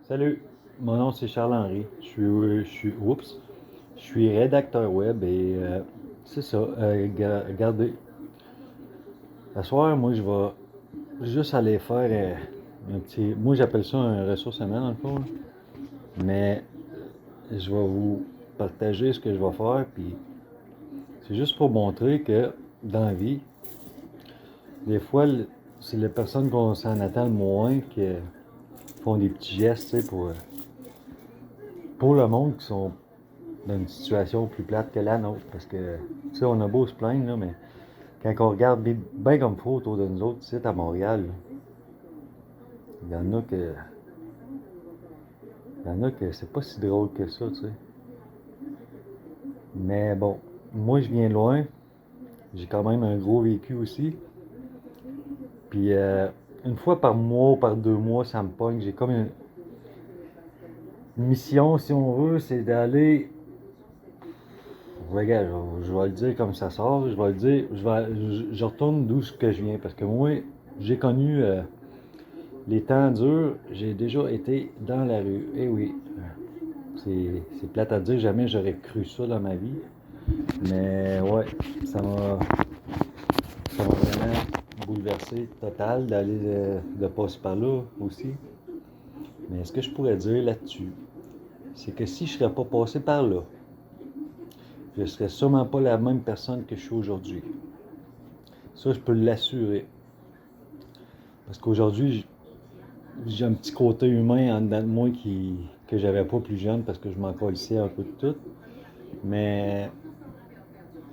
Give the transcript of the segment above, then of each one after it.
Salut, mon nom c'est Charles-Henri. Je suis rédacteur web et c'est ça. Regardez, ce soir, moi je vais juste aller faire un petit. Moi j'appelle ça un ressource humain dans le fond, là. Mais je vais vous partager ce que je vais faire. Puis c'est juste pour montrer que dans la vie, des fois, c'est les personnes qu'on s'en attend le moins qui font des petits gestes, tu sais, pour le monde qui sont dans une situation plus plate que la nôtre. Parce que, tu sais, on a beau se plaindre, là, mais quand on regarde bien comme il faut autour de nous autres, ici à Montréal, il y en a que. Il y en a que c'est pas si drôle que ça, tu sais. Mais bon, moi je viens loin. J'ai quand même un gros vécu aussi. Puis une fois par mois ou par 2 mois, ça me pogne. J'ai comme une mission, si on veut, c'est d'aller. Regarde, je vais le dire comme ça sort. Je vais le dire. Je retourne d'où que je viens. Parce que moi, j'ai connu les temps durs. J'ai déjà été dans la rue. Eh oui. C'est plate à dire. Jamais j'aurais cru ça dans ma vie. Mais ouais, ça m'a vraiment bouleversé total d'aller de passer par là aussi. Mais ce que je pourrais dire là-dessus, c'est que si je serais pas passé par là, je serais sûrement pas la même personne que je suis aujourd'hui. Ça, je peux l'assurer. Parce qu'aujourd'hui, j'ai un petit côté humain en dedans de moi que j'avais pas plus jeune parce que je m'en colissais un peu de tout. Mais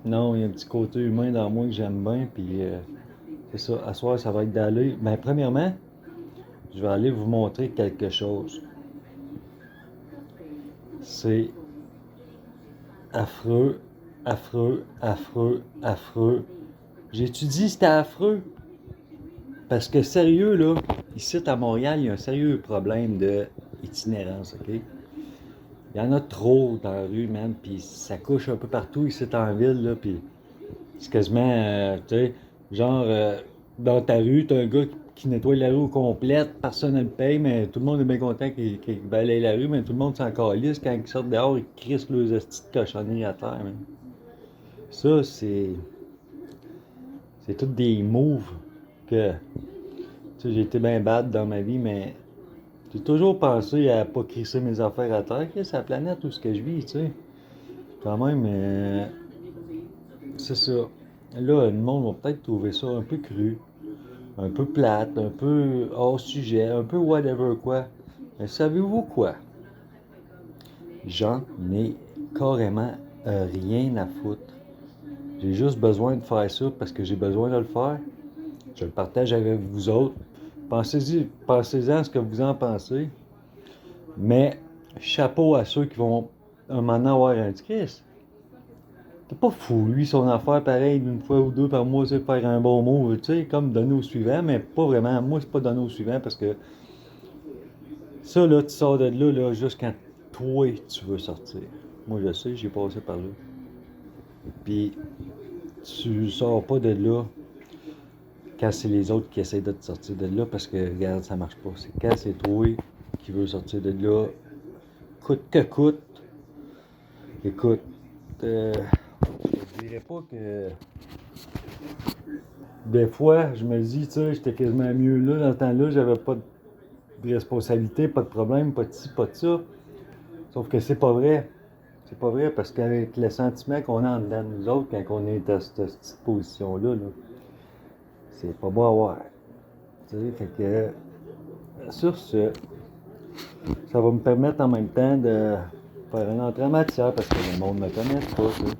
non, il y a un petit côté humain dans moi que j'aime bien. Puis c'est ça, à soir, ça va être d'aller. Ben, premièrement, je vais aller vous montrer quelque chose. C'est affreux, affreux, affreux, affreux. J'ai-tu dit c'était affreux? Parce que sérieux, là, ici à Montréal, il y a un sérieux problème de itinérance, ok? Il y en a trop dans la rue, man, puis ça couche un peu partout ici en ville, là, puis c'est quasiment, tu sais, genre, dans ta rue, t'as un gars qui nettoie la rue au complète, personne ne le paye, mais tout le monde est bien content qu'il balaye la rue, mais tout le monde s'en calisse. Quand ils sortent dehors, ils crissent leurs estis de cochonneries à terre, man. Ça, c'est tous des moves que, tu sais, j'ai été bien bad dans ma vie, mais j'ai toujours pensé à pas crisser mes affaires à terre. C'est la planète où ce que je vis, tu sais. Quand même, c'est ça. Là, le monde va peut-être trouver ça un peu cru, un peu plate, un peu hors sujet, un peu whatever quoi. Mais savez-vous quoi? J'en ai carrément rien à foutre. J'ai juste besoin de faire ça parce que j'ai besoin de le faire. Je le partage avec vous autres. Pensez-en à ce que vous en pensez. Mais chapeau à ceux qui vont un moment donné avoir un Christ. T'es pas fou, lui, son affaire, pareil, une fois ou deux par mois, c'est faire un bon mot, tu sais, comme donner au suivant, mais pas vraiment. Moi, c'est pas donner au suivant parce que ça, là, tu sors de là, juste quand toi, tu veux sortir. Moi, je sais, j'ai passé par là. Puis, tu sors pas de là quand c'est les autres qui essaient de te sortir de là parce que, regarde, ça marche pas. C'est quand c'est toi qui veux sortir de là, coûte que coûte. Écoute, je dirais pas que des fois, je me dis, tu sais, j'étais quasiment mieux là, dans ce temps-là, j'avais pas de responsabilité, pas de problème, pas de ci, pas de ça. Sauf que c'est pas vrai. C'est pas vrai parce qu'avec le sentiment qu'on a en dedans de nous autres quand on est à cette petite position-là, là, c'est pas beau à voir. Tu sais, fait que sur ce, ça va me permettre en même temps de faire une entrée en matière parce que le monde me connaît pas. Tu sais.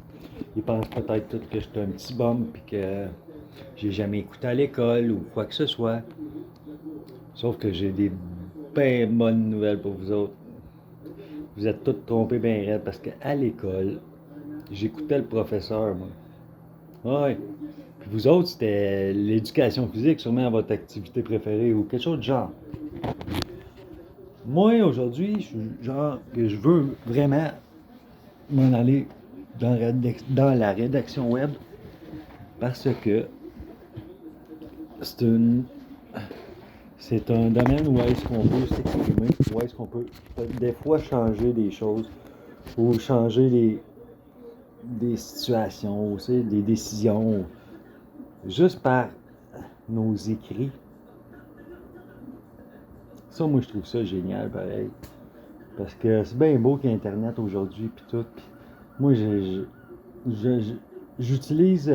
Ils pensent peut-être tous que j'étais un petit bum puis que j'ai jamais écouté à l'école ou quoi que ce soit. Sauf que j'ai des bien bonnes nouvelles pour vous autres. Vous êtes tous trompés bien raide parce qu'à l'école, j'écoutais le professeur, moi. Ouais. Puis vous autres, c'était l'éducation physique, sûrement votre activité préférée ou quelque chose de genre. Moi, aujourd'hui, je suis genre que je veux vraiment m'en aller dans la rédaction web parce que c'est une c'est un domaine où est-ce qu'on peut s'exprimer, où est-ce qu'on peut des fois changer des choses, ou changer des situations, aussi, des décisions, juste par nos écrits. Ça, moi, je trouve ça génial, pareil. Parce que c'est bien beau qu'Internet aujourd'hui, puis tout. Pis moi, j'utilise,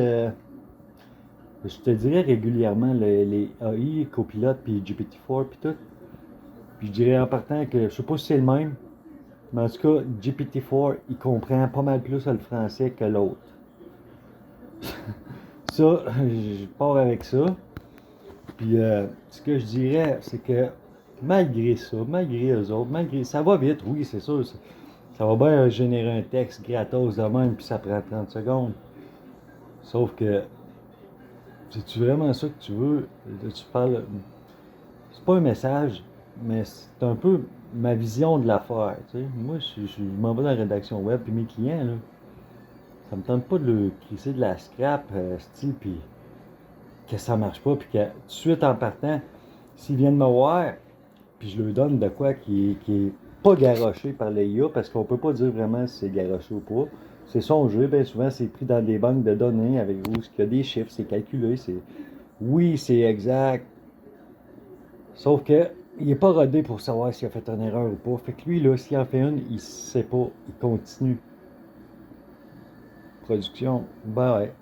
je te dirais régulièrement, les AI, Copilot, puis GPT-4, puis tout. Puis je dirais en partant que, je sais pas si c'est le même, mais en tout cas, GPT-4, il comprend pas mal plus le français que l'autre. Ça, je pars avec ça. Puis ce que je dirais, c'est que malgré ça, malgré eux autres, malgré ça va vite, oui, c'est sûr. Ça va bien générer un texte gratos de même, puis ça prend 30 secondes. Sauf que, c'est-tu vraiment ça que tu veux? Tu parles. C'est pas un message, mais c'est un peu ma vision de l'affaire. Tu sais. Moi, je m'en vais dans la rédaction web, puis mes clients, là, ça me tente pas de le crisser de la scrap, style, puis que ça marche pas, puis que tout de suite en partant, s'ils viennent me voir, puis je leur donne de quoi qui est pas garoché par les IA, parce qu'on peut pas dire vraiment si c'est garoché ou pas. C'est songé, bien souvent c'est pris dans des banques de données avec où il y a des chiffres, c'est calculé, c'est. Oui, c'est exact. Sauf que il est pas rodé pour savoir s'il a fait une erreur ou pas. Fait que lui, là, s'il en fait une, il sait pas, il continue. Production, ben ouais.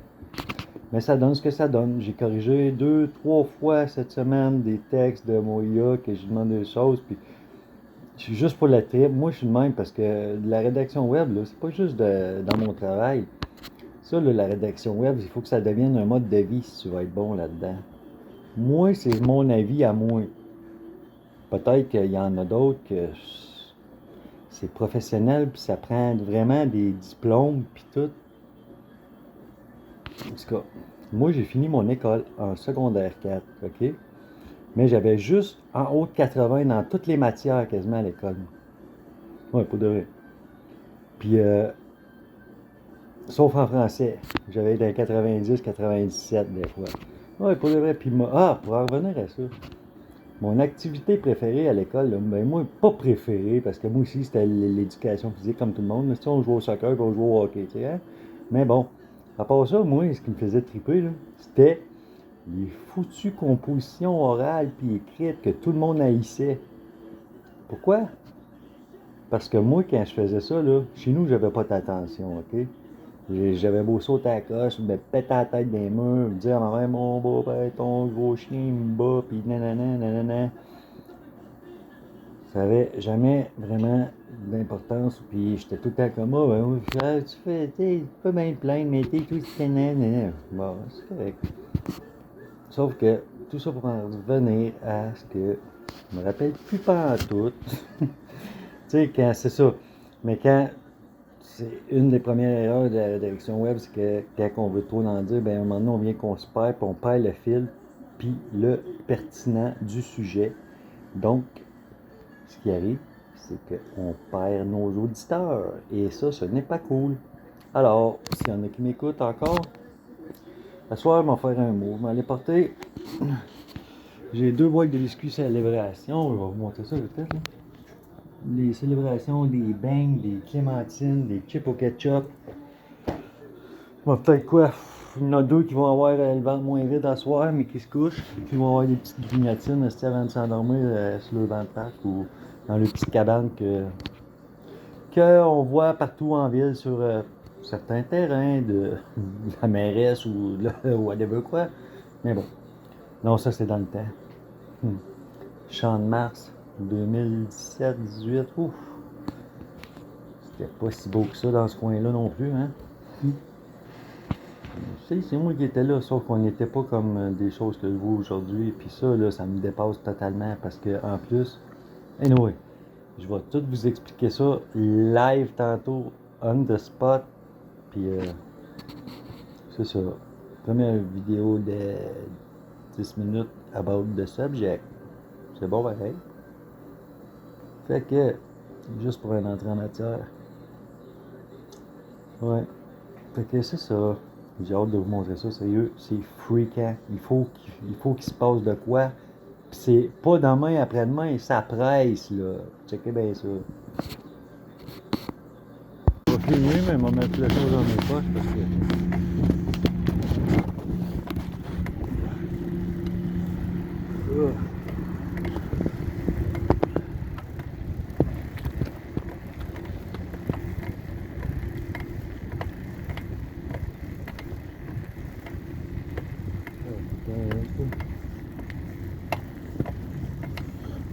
Mais ça donne ce que ça donne. J'ai corrigé 2, 3 fois cette semaine des textes de mon IA que j'ai demandé des choses, puis je suis juste pour la trip. Moi, je suis le même parce que la rédaction web, là, c'est pas juste dans mon travail. Ça, là, la rédaction web, il faut que ça devienne un mode de vie si tu vas être bon là-dedans. Moi, c'est mon avis à moi. Peut-être qu'il y en a d'autres que c'est professionnel, puis ça prend vraiment des diplômes, puis tout. En tout cas, moi, j'ai fini mon école en secondaire 4, OK? Mais j'avais juste en haut de 80 dans toutes les matières quasiment à l'école. Ouais, pour de vrai. Puis, sauf en français. J'avais dans 90, 97 des fois. Ouais, pour de vrai. Puis, pour en revenir à ça, mon activité préférée à l'école, là, ben moi, pas préférée, parce que moi aussi, c'était l'éducation physique comme tout le monde. Mais si on jouait au soccer, on jouait au hockey, tu sais, hein? Mais bon, à part ça, moi, ce qui me faisait triper, là, c'était les foutues compositions orales puis écrites que tout le monde haïssait. Pourquoi? Parce que moi, quand je faisais ça, là, chez nous, j'avais pas d'attention, OK? J'avais beau sauter à la coche, me péter la tête des murs, me dire à ma mère, mon bas, ben, ton gros chien me bat, pis nanana, nanana. Ça avait jamais vraiment d'importance, puis j'étais tout le temps comme, ah, ben oui, tu fais, tu peux bien te plaindre, mais t'es tout nanana. Bon, c'est correct. Sauf que, tout ça pour en revenir à ce que je me rappelle plus pas en tout. Tu sais, quand c'est ça. Mais quand c'est une des premières erreurs de la rédaction web, c'est que quand on veut trop en dire, ben à un moment donné, on vient qu'on se perd, puis on perd le fil, puis le pertinent du sujet. Donc, ce qui arrive, c'est qu'on perd nos auditeurs. Et ça, ce n'est pas cool. Alors, s'il y en a qui m'écoutent encore, ce soir, je vais faire un mot. Je vais aller porter. J'ai 2 boîtes de biscuits célébration. Je vais vous montrer ça peut-être. Les célébrations, des beignes, des clémentines, des chips au ketchup. Peut-être quoi? Il y en a 2 qui vont avoir le ventre moins vide à soir, mais qui se couchent. Puis ils vont avoir des petites grignotines avant de s'endormir sur le banc de parc ou dans les petites cabanes qu'on voit partout en ville sur certains terrains de la mairesse ou de whatever quoi. Mais bon. Non, ça c'est dans le temps. Champ de Mars 2017-18. Ouf. C'était pas si beau que ça dans ce coin-là non plus, hein? C'est moi qui étais là, sauf qu'on n'était pas comme des choses que je vois aujourd'hui. Puis ça, là, ça me dépasse totalement parce que en plus, anyway, je vais tout vous expliquer ça live tantôt, on the spot. Puis c'est ça. Première vidéo de 10 minutes about the subject. C'est bon pareil. Fait que, juste pour un entrée en matière. Ouais. Fait que c'est ça. J'ai hâte de vous montrer ça, sérieux. C'est freakant. Il faut qu'il se passe de quoi. Puis c'est pas demain après-demain, ça presse, là. Checkez bien ça. Je vais filmer, mais je vais mettre la chose dans mes poches parce que.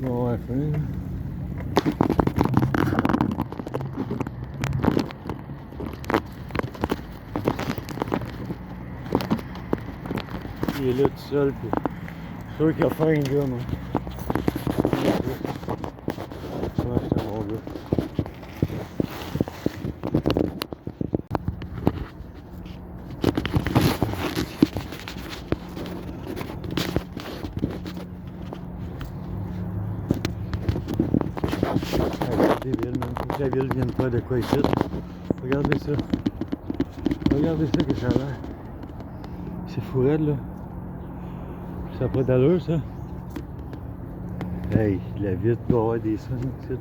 Bon, ouais, fin. Il est là tout seul, puis je suis sûr qu'il a faim, le gars, moi. Ouais, c'est un bon gars. C'est débile, même. Faut que la ville vienne pas de quoi ici. Regardez ça. Regardez ça que ça a l'air. C'est fou raide, là. Ça n'a pas d'allure, ça. Hey, la ville doit avoir des sons ici.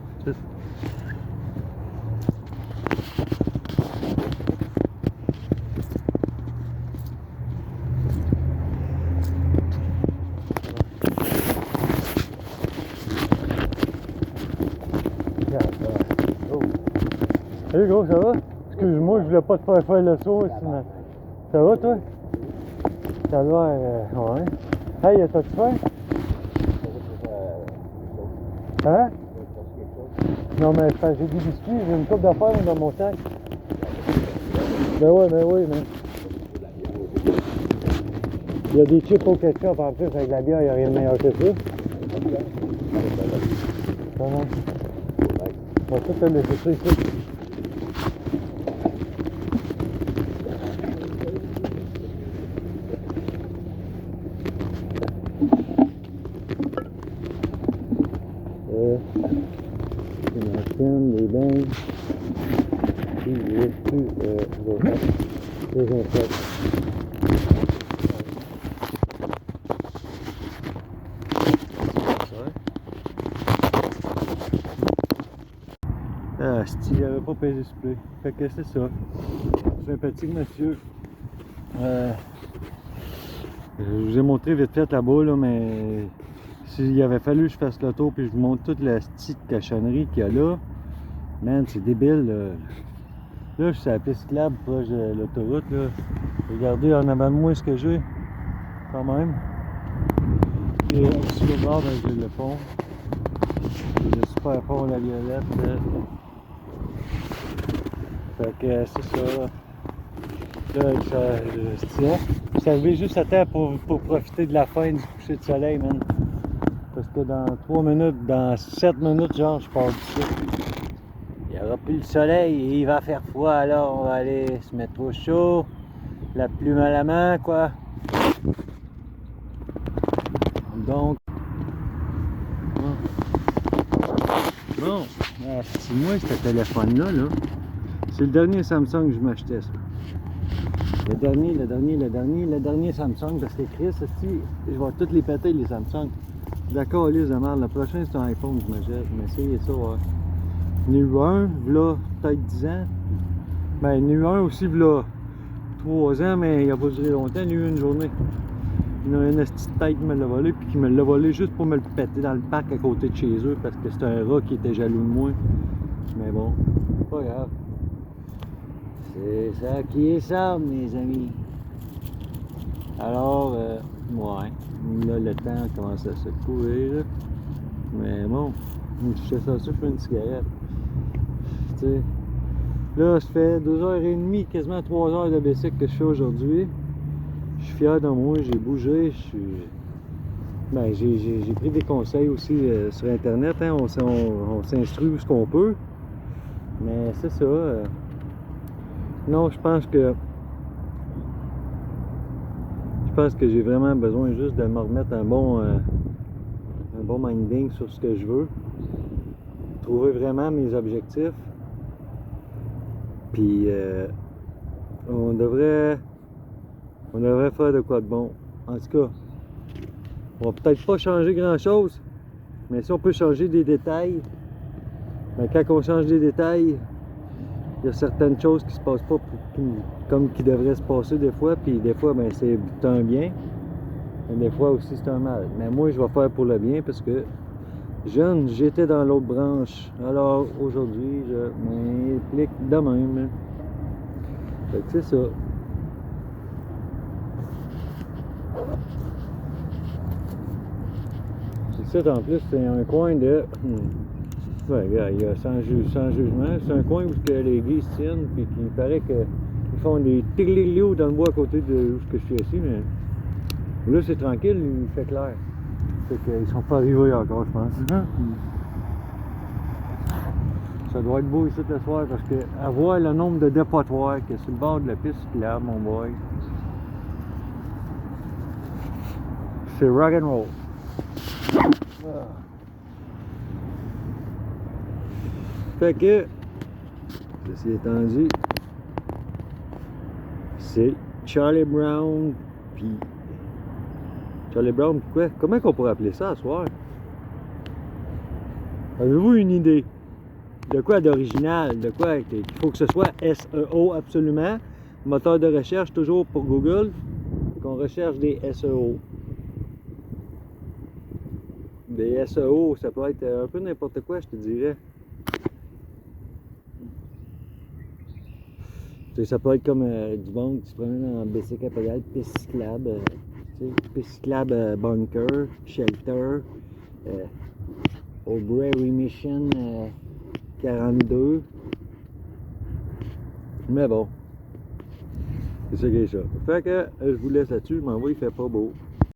Salut gros, ça va? Excuse-moi, je voulais pas te faire le saut, sinon. Ça va toi? Ça va, ouais. Hey, t'as-tu faim? Hein? Non mais j'ai des biscuits, j'ai une coupe d'affaires dans mon sac. Ben oui, mais. Il y a des chips au ketchup en plus avec la bière, il n'y a rien de meilleur que ça. Comment? On va tout te laisser ça ici. Une ancienne, des bains. Puis il reste plus des insectes. Ah, si j'avais pas pesé ce play. Fait que c'est ça. Sympathique monsieur. Je vous ai montré vite fait là-bas, là, mais s'il avait fallu que je fasse le tour puis je vous montre toute la petite cochonnerie qu'il y a là, man, c'est débile. Là, je suis à la piste cyclable proche de l'autoroute. Là. Regardez en avant de moi ce que j'ai, quand même. Et sur le bord, ben, j'ai le pont. J'ai le super pont La Violette. Fait que c'est ça. Là, je tiens. Je suis arrivé juste à temps pour profiter de la fin du coucher de soleil, man. Parce que dans 3 minutes, dans 7 minutes, genre, je pars d'ici. Il n'y aura plus le soleil et il va faire froid, alors on va aller se mettre au chaud. La plume à la main, quoi. Donc. Bon. Ah, c'est moi, ce téléphone-là, là. C'est le dernier Samsung que je m'achetais, ça. Le dernier Samsung, parce que Chris, je vais toutes les péter, les Samsung. D'accord, lisse de merde. Le prochain, c'est un iPhone que je m'achète. Mais essayez ça, ouais. Il y en a eu un, là, peut-être 10 ans. Ben, il y en a eu un aussi, là, 3 ans, mais il n'a pas duré longtemps. Il y en a eu une journée. Il y en a une petite tête qui me l'a volé, puis qui me l'a volé juste pour me le péter dans le parc à côté de chez eux, parce que c'était un rat qui était jaloux de moi. Mais bon, pas grave. C'est ça qui est ça, mes amis. Alors, ouais, là, le temps commence à se courir, là. Mais bon, je fais ça, je fais une cigarette. Tu sais, là, ça fait 2h30, quasiment 3 heures de bicycle que je fais aujourd'hui. Je suis fier de moi, j'ai bougé, ben, j'ai pris des conseils aussi sur Internet, hein, on s'instruit où ce qu'on peut. Mais c'est ça. Non, je pense que j'ai vraiment besoin juste de me remettre un bon minding sur ce que je veux. Trouver vraiment mes objectifs. Puis on devrait faire de quoi de bon. En tout cas, On va peut-être pas changer grand-chose, mais si on peut changer des détails, ben quand on change des détails, il y a certaines choses qui se passent pas comme qui devraient se passer des fois, puis des fois, ben c'est un bien, mais des fois aussi c'est un mal. Mais moi, je vais faire pour le bien parce que jeune, j'étais dans l'autre branche. Alors aujourd'hui, je m'implique de même. Fait que c'est ça. C'est ça, en plus, c'est un coin de... Ouais, il y a sans jugement. C'est un coin où les gays se tiennent, puis qu'il paraît qu'ils font des tiglilios dans le bois à côté de où je suis assis, mais là, c'est tranquille, il fait clair. Fait qu'ils sont pas arrivés encore, je pense. Ça doit être beau ici le soir, parce que à voir le nombre de dépotoirs qu'il y a sur le bord de la piste cyclable, mon boy. C'est rock'n'roll. Fait que, ceci étant dit, c'est Charlie Brown, puis Charlie Brown, quoi? Comment qu'on pourrait appeler ça ce soir? Avez-vous une idée? De quoi d'original? De quoi? Il faut que ce soit SEO absolument. Moteur de recherche toujours pour Google. Qu'on recherche des SEO. Des SEO, ça peut être un peu n'importe quoi, je te dirais. Ça peut être comme du monde qui se promène en bicycle à pédale, piste cyclable, piste cyclable bunker, shelter, O'Brien Mission 42. Mais bon, c'est ça qui est ça. Fait que je vous laisse là-dessus, je m'en vais, il fait pas beau.